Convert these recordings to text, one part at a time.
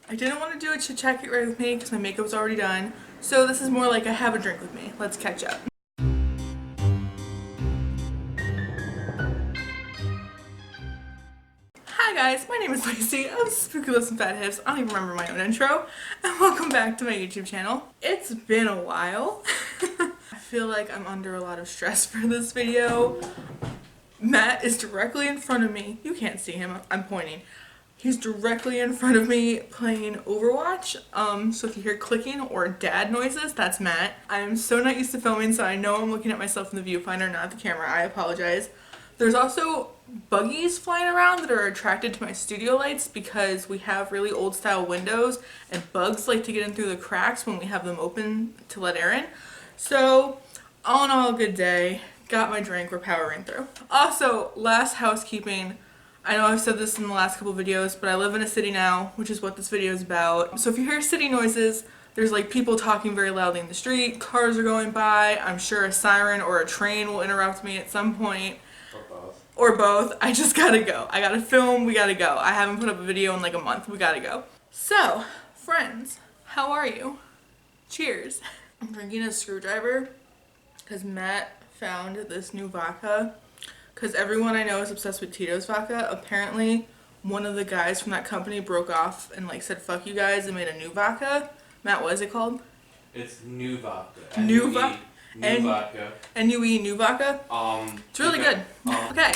I didn't want to do a chit-chat get ready with me because my makeup's already done. So this is more like a have a drink with me. Let's catch up. Hi guys, my name is Lacey of Spooky Lips and Fat Hips. I don't even remember my own intro. And welcome back to my YouTube channel. It's been a while. I feel like I'm under a lot of stress for this video. Matt is directly in front of me. You can't see him, I'm pointing. He's directly in front of me playing Overwatch. So if you hear clicking or dad noises, that's Matt. I'm so not used to filming, so I know I'm looking at myself in the viewfinder, not the camera. I apologize. There's also buggies flying around that are attracted to my studio lights because we have really old style windows and bugs like to get in through the cracks when we have them open to let air in. So all in all, a good day. Got my drink, we're powering through. Also, last housekeeping. I know I've said this in the last couple videos, but I live in a city now, which is what this video is about. So if you hear city noises, there's like people talking very loudly in the street, cars are going by, I'm sure a siren or a train will interrupt me at some point. Or both. I just gotta go. I gotta film, we gotta go. I haven't put up a video in like a month, we gotta go. So, friends, how are you? Cheers. I'm drinking a screwdriver because Matt found this new vodka. Because everyone I know is obsessed with Tito's vodka. Apparently, one of the guys from that company broke off and like said, fuck you guys, and made a new vodka. Matt, what is it called? It's new vodka. New vodka? New vodka. N-U-E, new vodka? It's really good. Okay,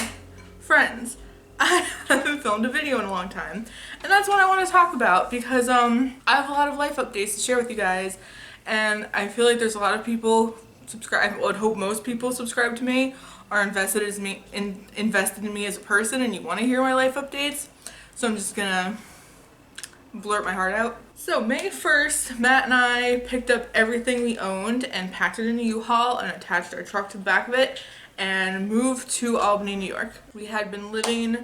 friends, I haven't filmed a video in a long time. And that's what I want to talk about because I have a lot of life updates to share with you guys. And I feel like there's a lot of people subscribe. I would hope most people subscribe to me. Are invested in me as a person, and you want to hear my life updates, so I'm just gonna blurt my heart out. So May 1st, Matt and I picked up everything we owned and packed it in a U-Haul and attached our truck to the back of it and moved to Albany, New York. We had been living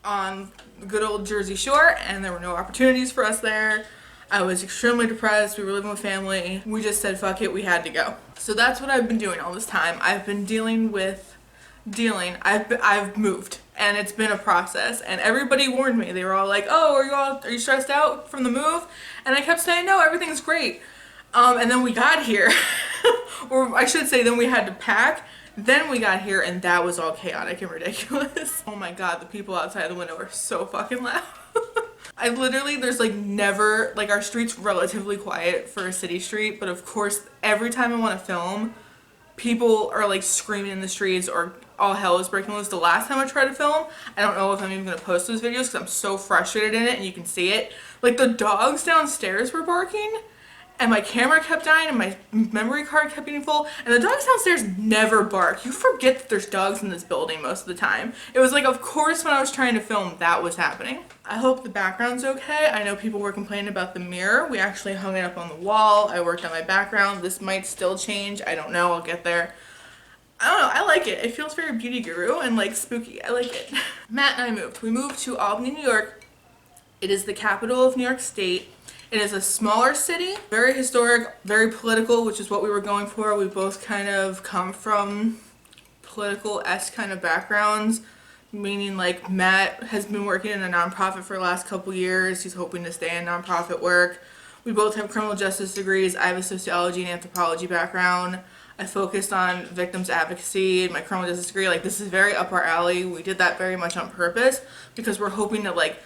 on the good old Jersey Shore and there were no opportunities for us there. I was extremely depressed. We were living with family. We just said, fuck it, we had to go. So that's what I've been doing all this time. I've been I've moved and it's been a process and everybody warned me. They were all like, oh, are you stressed out from the move? And I kept saying, no, everything's great. And then we got here, or I should say then we had to pack. Then we got here and that was all chaotic and ridiculous. Oh my God, the people outside the window are so fucking loud. There's like never, like our street's relatively quiet for a city street, but of course every time I want to film, people are like screaming in the streets or all hell is breaking loose. The last time I tried to film, I don't know if I'm even going to post those videos because I'm so frustrated in it and you can see it. Like the dogs downstairs were barking and my camera kept dying and my memory card kept getting full and the dogs downstairs never bark. You forget that there's dogs in this building most of the time. It was like, of course when I was trying to film, that was happening. I hope the background's okay. I know people were complaining about the mirror. We actually hung it up on the wall. I worked on my background. This might still change. I don't know. I'll get there. I don't know. I like it. It feels very beauty guru and like spooky. I like it. Matt and I moved. We moved to Albany, New York. It is the capital of New York State. It is a smaller city, very historic, very political, which is what we were going for. We both kind of come from political-esque kind of backgrounds, meaning like Matt has been working in a nonprofit for the last couple years. He's hoping to stay in nonprofit work. We both have criminal justice degrees. I have a sociology and anthropology background. I focused on victims advocacy in my criminal justice degree. Like this is very up our alley. We did that very much on purpose because we're hoping to like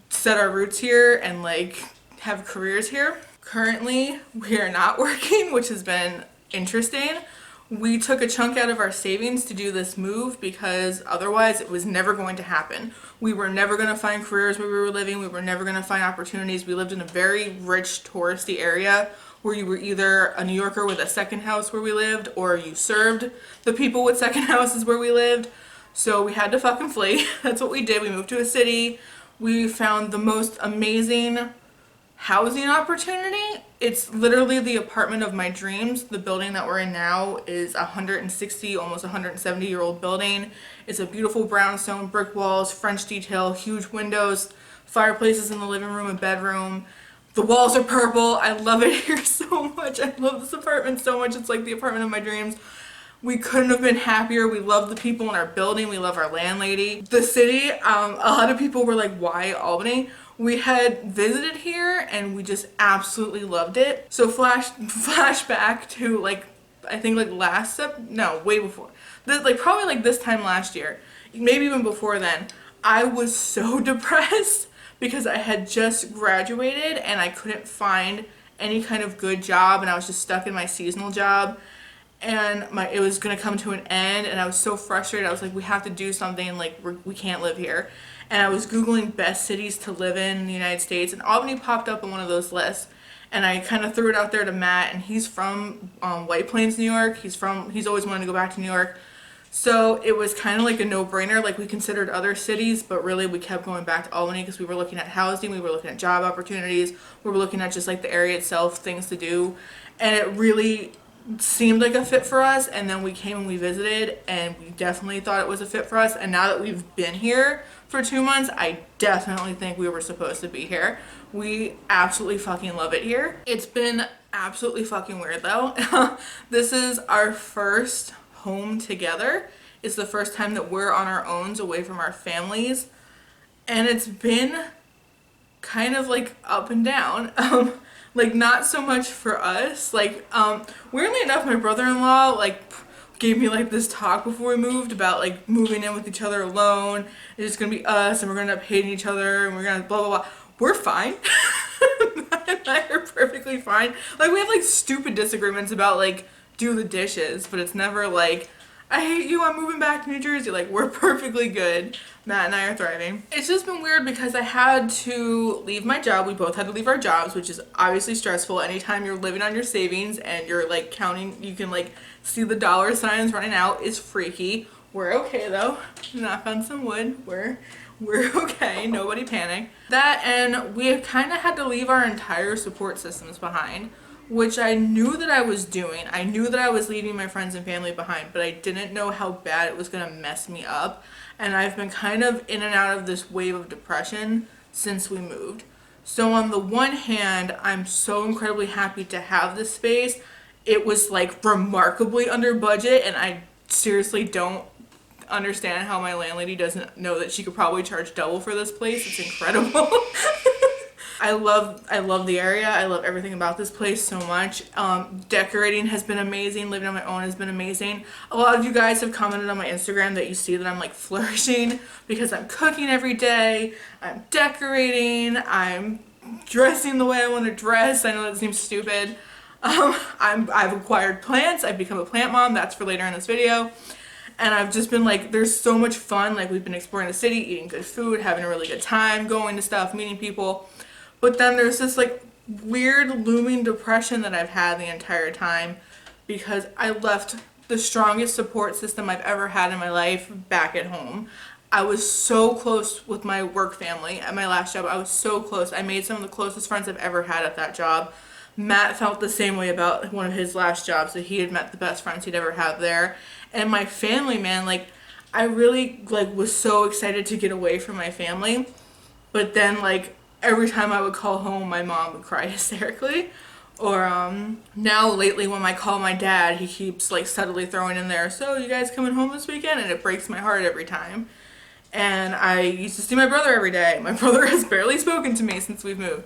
set our roots here and like have careers here. Currently, we are not working, which has been interesting. We took a chunk out of our savings to do this move because otherwise it was never going to happen. We were never going to find careers where we were living. We were never going to find opportunities. We lived in a very rich touristy area where you were either a New Yorker with a second house where we lived or you served the people with second houses where we lived. So we had to fucking flee. That's what we did. We moved to a city. We found the most amazing housing opportunity. It's literally the apartment of my dreams. The building that we're in now is 160, almost 170-year-old building. It's a beautiful brownstone, brick walls, French detail, huge windows, fireplaces in the living room and bedroom. The walls are purple. I love it here so much. I love this apartment so much. It's like the apartment of my dreams. We couldn't have been happier. We love the people in our building. We love our landlady. The city, a lot of people were like, why Albany? We had visited here and we just absolutely loved it. So flashback to like, I think like way before. Like probably like this time last year, maybe even before then, I was so depressed because I had just graduated and I couldn't find any kind of good job, and I was just stuck in my seasonal job, and it was gonna come to an end, and I was so frustrated. I was like, we have to do something, like we can't live here. And I was Googling best cities to live in the United States, and Albany popped up on one of those lists. And I kind of threw it out there to Matt, and he's from White Plains, New York. He's always wanted to go back to New York. So it was kind of like a no-brainer. Like, we considered other cities, but really we kept going back to Albany because we were looking at housing, we were looking at job opportunities, we were looking at just like the area itself, things to do. And it really seemed like a fit for us. And then we came and we visited, and we definitely thought it was a fit for us. And now that we've been here for 2 months, I definitely think we were supposed to be here. We absolutely fucking love it here. It's been absolutely fucking weird though. This is our first home together. It's the first time that we're on our own, away from our families, and it's been kind of like up and down. Like, not so much for us. Like, weirdly enough, my brother-in-law like gave me like this talk before we moved about like moving in with each other alone. It's just gonna be us, and we're gonna end up hating each other, and we're gonna blah blah blah. We're fine. Matt and I are perfectly fine. Like, we have like stupid disagreements about like do the dishes, but it's never like, I hate you, I'm moving back to New Jersey. Like, we're perfectly good. Matt and I are thriving. It's just been weird because I had to leave my job. We both had to leave our jobs, which is obviously stressful. Anytime you're living on your savings and you're like counting, you can like see the dollar signs running out, is freaky. We're okay though. Knock on some wood. We're okay. Nobody panic. That, and we kind of had to leave our entire support systems behind, which I knew that I was doing. I knew that I was leaving my friends and family behind, but I didn't know how bad it was gonna mess me up. And I've been kind of in and out of this wave of depression since we moved. So on the one hand, I'm so incredibly happy to have this space. It was like remarkably under budget, and I seriously don't understand how my landlady doesn't know that she could probably charge double for this place. It's incredible. I love the area. I love everything about this place so much. Decorating has been amazing. Living on my own has been amazing. A lot of you guys have commented on my Instagram that you see that I'm like flourishing because I'm cooking every day, I'm decorating, I'm dressing the way I want to dress. I know that seems stupid. I've acquired plants. I've become a plant mom. That's for later in this video. And I've just been like, there's so much fun. Like, we've been exploring the city, eating good food, having a really good time, going to stuff, meeting people. But then there's this like weird looming depression that I've had the entire time because I left the strongest support system I've ever had in my life back at home. I was so close with my work family at my last job. I was so close. I made some of the closest friends I've ever had at that job. Matt felt the same way about one of his last jobs, that he had met the best friends he'd ever had there. And my family, man, like, I really like was so excited to get away from my family. But then like every time I would call home, my mom would cry hysterically. Or now lately when I call my dad, he keeps like subtly throwing in there, so you guys coming home this weekend? And it breaks my heart every time. And I used to see my brother every day. My brother has barely spoken to me since we've moved.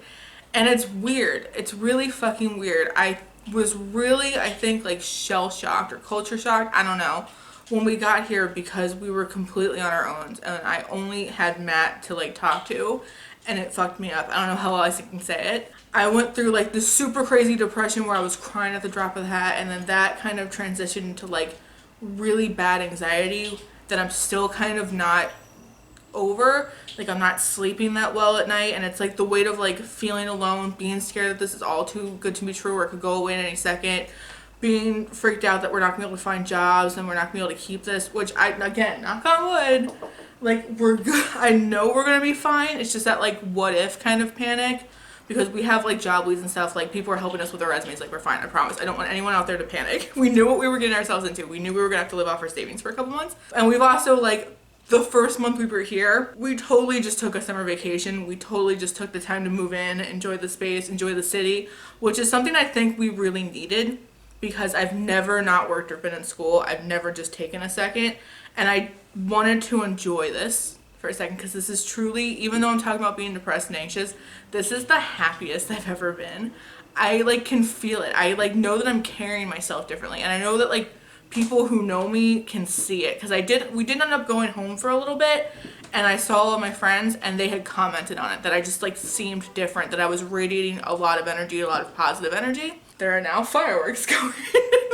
And it's weird. It's really fucking weird. I was really, I think, like shell shocked or culture shocked, I don't know, when we got here because we were completely on our own. And I only had Matt to like talk to. And it fucked me up. I don't know how else I can say it. I went through like this super crazy depression where I was crying at the drop of the hat, and then that kind of transitioned into like really bad anxiety that I'm still kind of not over. Like, I'm not sleeping that well at night, and it's like the weight of like feeling alone, being scared that this is all too good to be true or it could go away in any second, being freaked out that we're not gonna be able to find jobs and we're not gonna be able to keep this, which I, again, knock on wood, like, we're good. I know we're gonna be fine. It's just that like what if kind of panic, because we have like job leads and stuff. Like, people are helping us with our resumes. Like, we're fine, I promise. I don't want anyone out there to panic. We knew what we were getting ourselves into. We knew we were gonna have to live off our savings for a couple months. And we've also, like, the first month we were here, we totally just took a summer vacation. We totally just took the time to move in, enjoy the space, enjoy the city, which is something I think we really needed, because I've never not worked or been in school. I've never just taken a second, and I wanted to enjoy this for a second, because this is truly, even though I'm talking about being depressed and anxious, this is the happiest I've ever been. I like can feel it. I like know that I'm carrying myself differently, and I know that like people who know me can see it, because we did end up going home for a little bit, and I saw all of my friends and they had commented on it that I just like seemed different, that I was radiating a lot of energy, a lot of positive energy. There are now fireworks going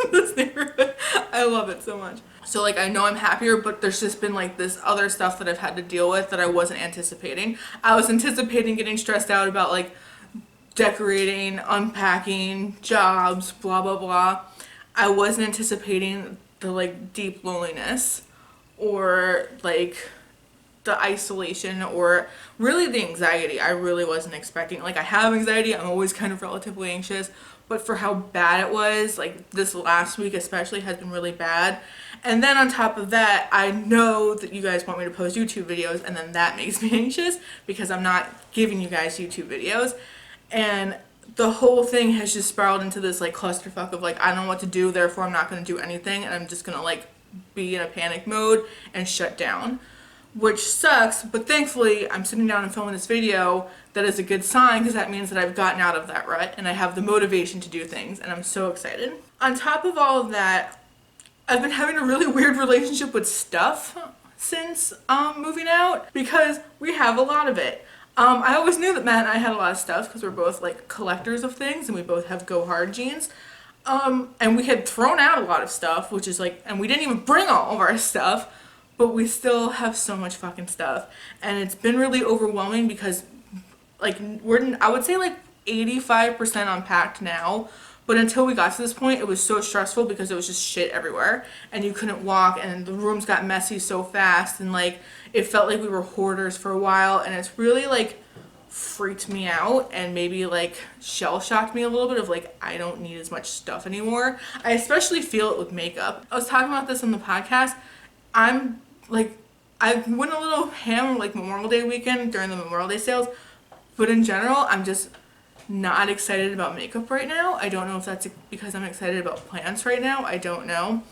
in this neighborhood. I love it so much. So like I know I'm happier, but there's just been like this other stuff that I've had to deal with that I wasn't anticipating. I was anticipating getting stressed out about like decorating, unpacking, jobs, blah blah blah. I wasn't anticipating the like deep loneliness or like the isolation or really the anxiety. I really wasn't expecting. Like I have anxiety, I'm always kind of relatively anxious, but for how bad it was, like this last week especially has been really bad. And then on top of that, I know that you guys want me to post YouTube videos, and then that makes me anxious because I'm not giving you guys YouTube videos. And the whole thing has just spiraled into this like clusterfuck of like, I don't know what to do, therefore I'm not going to do anything, and I'm just going to like be in a panic mode and shut down, which sucks. But thankfully I'm sitting down and filming this video. That is a good sign, because that means that I've gotten out of that rut and I have the motivation to do things, and I'm so excited. On top of all of that, I've been having a really weird relationship with stuff since moving out, because we have a lot of it. I always knew that Matt and I had a lot of stuff because we're both like collectors of things, and we both have go hard genes. And we had thrown out a lot of stuff, which is like, and we didn't even bring all of our stuff, but we still have so much fucking stuff. And it's been really overwhelming because like I would say like 85% unpacked now. But until we got to this point, it was so stressful because it was just shit everywhere and you couldn't walk, and the rooms got messy so fast, and like it felt like we were hoarders for a while, and it's really like freaked me out and maybe like shell shocked me a little bit of like, I don't need as much stuff anymore. I especially feel it with makeup. I was talking about this on the podcast. I'm like, I went a little ham like Memorial Day weekend during the Memorial Day sales, but in general, I'm just not excited about makeup right now. I don't know if that's because I'm excited about plants right now. I don't know.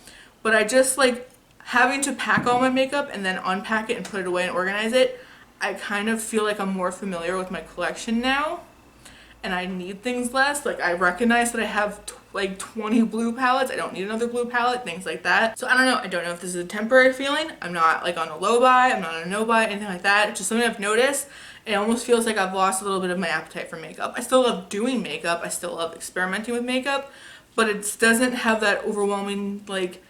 But I just like having to pack all my makeup and then unpack it and put it away and organize it. I kind of feel like I'm more familiar with my collection now, and I need things less. Like I recognize that I have like 20 blue palettes. I don't need another blue palette, things like that. So I don't know. I don't know if this is a temporary feeling. I'm not like on a low buy. I'm not on a no buy, anything like that. It's just something I've noticed. It almost feels like I've lost a little bit of my appetite for makeup. I still love doing makeup. I still love experimenting with makeup, but it doesn't have that overwhelming like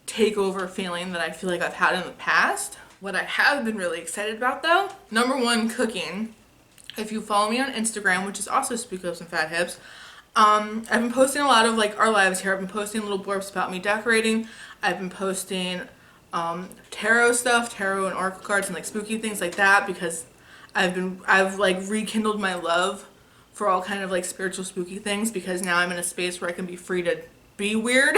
takeover feeling that I feel like I've had in the past. What I have been really excited about though, number one, cooking. If you follow me on Instagram, which is also Speak Up Some Fat Hips, I've been posting a lot of like our lives here. I've been posting little blurbs about me decorating. I've been posting tarot stuff, tarot and oracle cards and like spooky things like that, because I've like rekindled my love for all kind of like spiritual spooky things, because now I'm in a space where I can be free to be weird.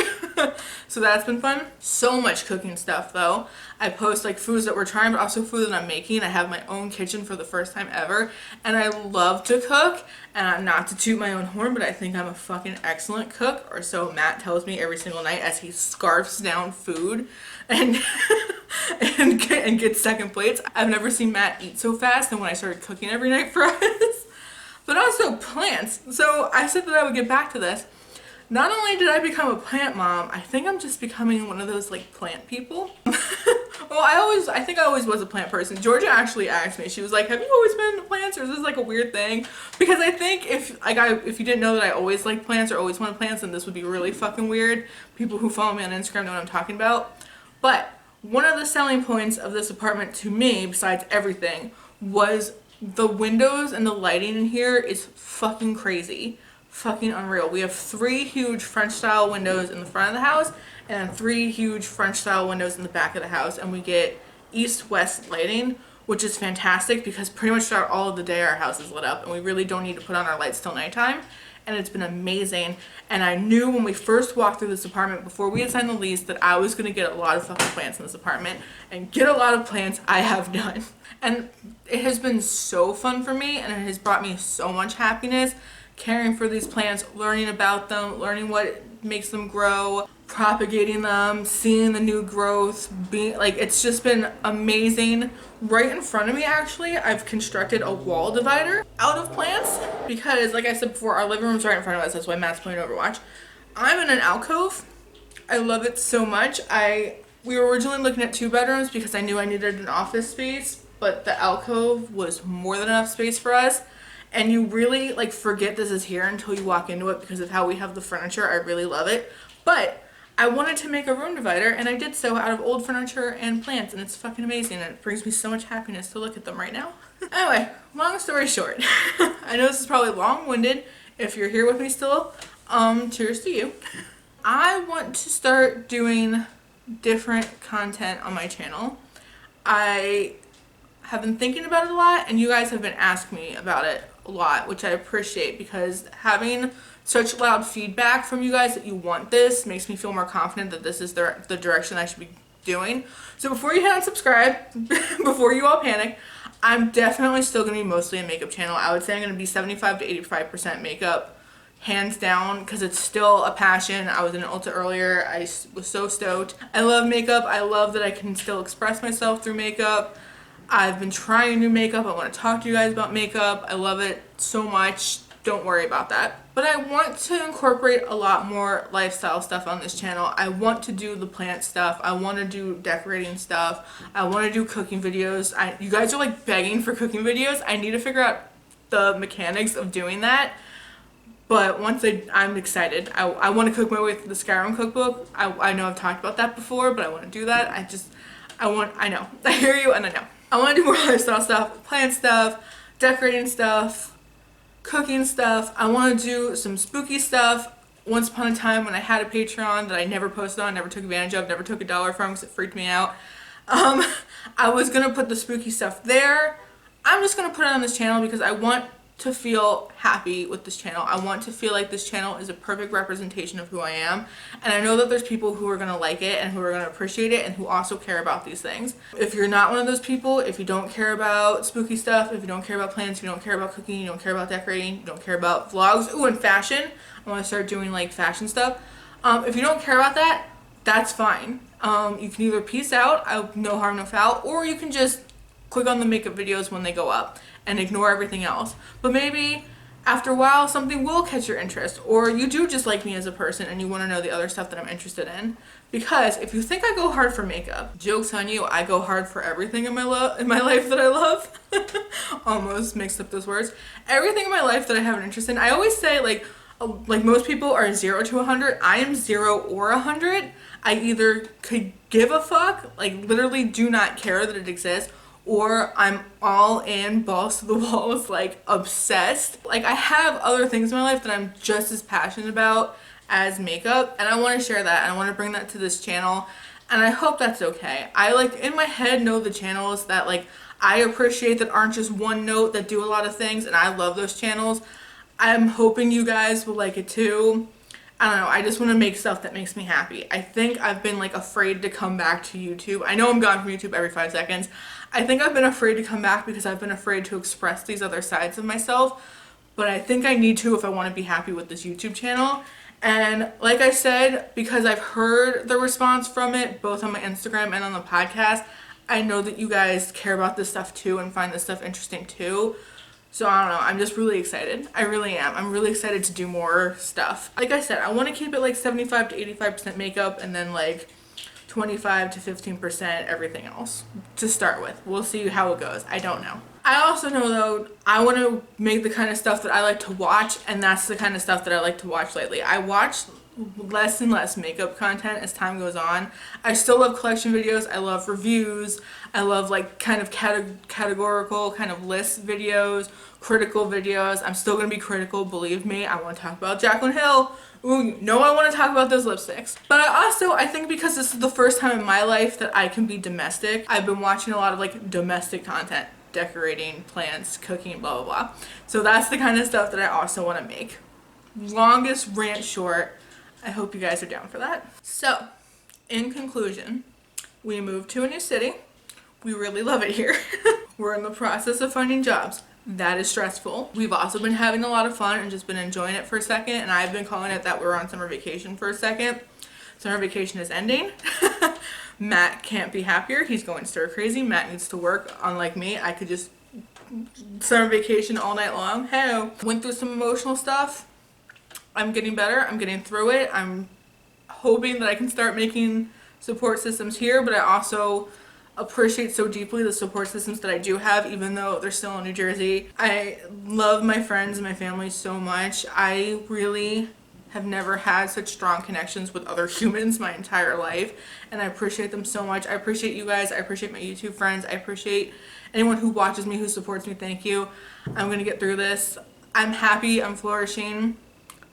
So that's been fun. So much cooking stuff though. I post like foods that we're trying, but also food that I'm making. I have my own kitchen for the first time ever, and I love to cook. And I'm not to toot my own horn, but I think I'm a fucking excellent cook, or so Matt tells me every single night as he scarfs down food and and gets second plates. I've never seen Matt eat so fast than when I started cooking every night for us. But also plants. So I said that I would get back to this. Not only did I become a plant mom, I think I'm just becoming one of those like plant people. Well, I think I always was a plant person. Georgia actually asked me, she was like, have you always been into plants, or is this like a weird thing? Because I think if you didn't know that I always liked plants or always wanted plants, then this would be really fucking weird. People who follow me on Instagram know what I'm talking about. But one of the selling points of this apartment to me, besides everything, was the windows and the lighting in here is fucking crazy. Fucking unreal. We have 3 huge French style windows in the front of the house and 3 huge French style windows in the back of the house, and we get east-west lighting, which is fantastic because pretty much throughout all of the day our house is lit up and we really don't need to put on our lights till nighttime, and it's been amazing. And I knew when we first walked through this apartment before we had signed the lease that I was going to get a lot of fucking plants in this apartment, and get a lot of plants I have done. And it has been so fun for me, and it has brought me so much happiness caring for these plants, learning about them, learning what makes them grow, propagating them, seeing the new growth, being like, it's just been amazing. Right in front of me, actually, I've constructed a wall divider out of plants because, like I said before, our living room's right in front of us. That's why Matt's playing Overwatch. I'm in an alcove. I love it so much. We were originally looking at 2 bedrooms because I knew I needed an office space, but the alcove was more than enough space for us. And you really like forget this is here until you walk into it because of how we have the furniture. I really love it. But I wanted to make a room divider, and I did so out of old furniture and plants, and it's fucking amazing, and it brings me so much happiness to look at them right now. Anyway, long story short, I know this is probably long-winded. If you're here with me still, cheers to you. I want to start doing different content on my channel. I have been thinking about it a lot, and you guys have been asking me about it a lot, which I appreciate, because having such loud feedback from you guys that you want this makes me feel more confident that this is the direction I should be doing. So before you hit on subscribe, before you all panic, I'm definitely still going to be mostly a makeup channel. I would say I'm going to be 75 to 85% makeup, hands down, because it's still a passion. I was in Ulta earlier. I was so stoked. I love makeup. I love that I can still express myself through makeup. I've been trying new makeup. I want to talk to you guys about makeup. I love it so much. Don't worry about that. But I want to incorporate a lot more lifestyle stuff on this channel. I want to do the plant stuff. I want to do decorating stuff. I want to do cooking videos. You guys are like begging for cooking videos. I need to figure out the mechanics of doing that. But once I'm excited. I want to cook my way through the Skyrim cookbook. I know I've talked about that before, but I want to do that. I know. I hear you, and I know. I want to do more lifestyle stuff, plant stuff, decorating stuff, cooking stuff. I want to do some spooky stuff. Once upon a time when I had a Patreon that I never posted on, never took advantage of, never took $1 from because it freaked me out. I was going to put the spooky stuff there. I'm just going to put it on this channel because I want to feel happy with this channel. I want to feel like this channel is a perfect representation of who I am. And I know that there's people who are going to like it and who are going to appreciate it and who also care about these things. If you're not one of those people, if you don't care about spooky stuff, if you don't care about plants, if you don't care about cooking, you don't care about decorating, you don't care about vlogs, ooh, and fashion, I want to start doing like fashion stuff. If you don't care about that, that's fine. You can either peace out, no harm, no foul, or you can just click on the makeup videos when they go up and ignore everything else. But maybe after a while something will catch your interest, or you do just like me as a person and you want to know the other stuff that I'm interested in. Because if you think I go hard for makeup, joke's on you, I go hard for everything in my life that I love. Almost mixed up those words. Everything in my life that I have an interest in. I always say like most people are 0 to 100. I am 0 or 100. I either could give a fuck, like literally do not care that it exists, or I'm all in, balls to the walls, like obsessed. Like I have other things in my life that I'm just as passionate about as makeup, and I want to share that, and I want to bring that to this channel, and I hope that's okay. I like in my head know the channels that like I appreciate that aren't just one note, that do a lot of things, and I love those channels. I'm hoping you guys will like it too. I don't know, I just want to make stuff that makes me happy. I think I've been like afraid to come back to YouTube. I know I'm gone from YouTube every 5 seconds. I think I've been afraid to come back because I've been afraid to express these other sides of myself. But I think I need to if I want to be happy with this YouTube channel. And like I said, because I've heard the response from it, both on my Instagram and on the podcast, I know that you guys care about this stuff too and find this stuff interesting too. So I don't know, I'm just really excited. I really am. I'm really excited to do more stuff. Like I said, I want to keep it like 75 to 85% makeup and then like 25 to 15% everything else to start with. We'll see how it goes. I don't know. I also know though, I want to make the kind of stuff that I like to watch, and that's the kind of stuff that I like to watch lately. I watch less and less makeup content as time goes on. I still love collection videos. I love reviews. I love like kind of categorical kind of list videos, critical videos. I'm still going to be critical, believe me. I want to talk about Jaclyn Hill. Ooh, you know I want to talk about those lipsticks. But I think because this is the first time in my life that I can be domestic, I've been watching a lot of like domestic content, decorating, plants, cooking, blah, blah, blah. So that's the kind of stuff that I also want to make. Longest rant short. I hope you guys are down for that. So, in conclusion, we moved to a new city. We really love it here. We're in the process of finding jobs. That is stressful. We've also been having a lot of fun and just been enjoying it for a second, and I've been calling it that we're on summer vacation for a second. Summer vacation is ending. Matt can't be happier. He's going stir crazy. Matt needs to work. Unlike me, I could just summer vacation all night long. Hey, went through some emotional stuff. I'm getting better. I'm getting through it. I'm hoping that I can start making support systems here, but I also appreciate so deeply the support systems that I do have, even though they're still in New Jersey. I love my friends and my family so much. I really have never had such strong connections with other humans my entire life, and I appreciate them so much. I appreciate you guys. I appreciate my YouTube friends. I appreciate anyone who watches me, who supports me. Thank you. I'm gonna get through this. I'm happy. I'm flourishing.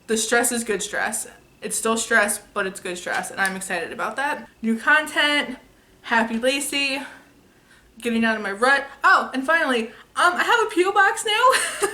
The stress is good stress. It's still stress, but it's good stress, and I'm excited about that. New content, happy Lacey, getting out of my rut. Oh, and finally, I have a P.O. box now,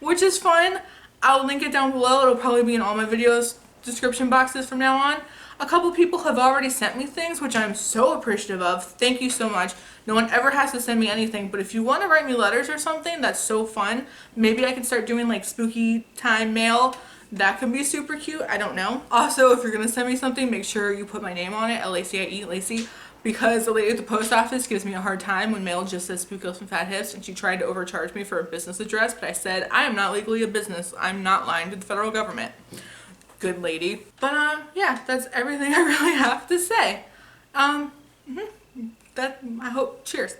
which is fun. I'll link it down below. It'll probably be in all my videos description boxes from now on. A couple people have already sent me things, which I'm so appreciative of. Thank you so much. No one ever has to send me anything, but if you want to write me letters or something, that's so fun. Maybe I can start doing like spooky time mail. That could be super cute. I don't know. Also, if you're gonna send me something, make sure you put my name on it, L-A-C-I-E, Lacey, because the lady at the post office gives me a hard time when mail just says Spook Ghost and Fat Hips, and she tried to overcharge me for a business address, but I said, I am not legally a business. I'm not lying to the federal government. Good lady. But yeah, that's everything I really have to say. That, I hope, cheers.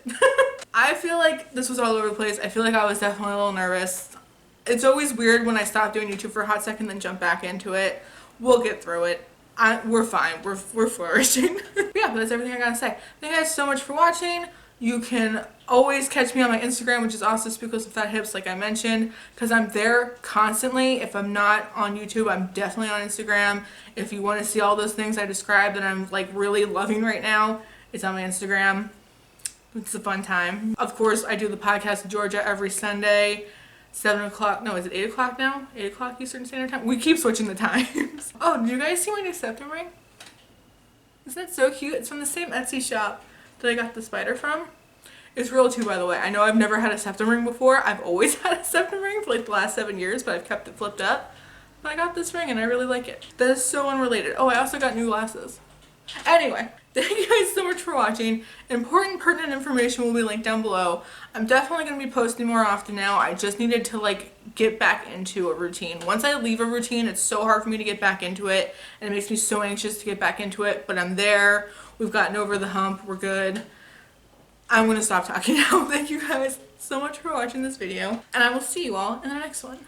I feel like this was all over the place. I feel like I was definitely a little nervous. It's always weird when I stop doing YouTube for a hot second then jump back into it. We'll get through it. We're fine. We're flourishing. Yeah, but that's everything I gotta say. Thank you guys so much for watching. You can always catch me on my Instagram, which is also Spook Ghost and Fat Hips, like I mentioned, because I'm there constantly. If I'm not on YouTube, I'm definitely on Instagram. If you want to see all those things I described that I'm like really loving right now, it's on my Instagram. It's a fun time. Of course, I do the podcast in Georgia every Sunday. 7 o'clock, no, is it 8 o'clock now? 8 o'clock Eastern Standard Time? We keep switching the times. Oh, did you guys see my new septum ring? Isn't that so cute? It's from the same Etsy shop that I got the spider from. It's real too, by the way. I know I've never had a septum ring before. I've always had a septum ring for like the last 7 years, but I've kept it flipped up. But I got this ring and I really like it. That is so unrelated. Oh, I also got new glasses. Anyway, thank you guys so much for watching. Important pertinent information will be linked down below. I'm definitely going to be posting more often now. I just needed to like get back into a routine. Once I leave a routine, it's so hard for me to get back into it, and it makes me so anxious to get back into it, but I'm there. We've gotten over the hump. We're good. I'm going to stop talking now. Thank you guys so much for watching this video, and I will see you all in the next one.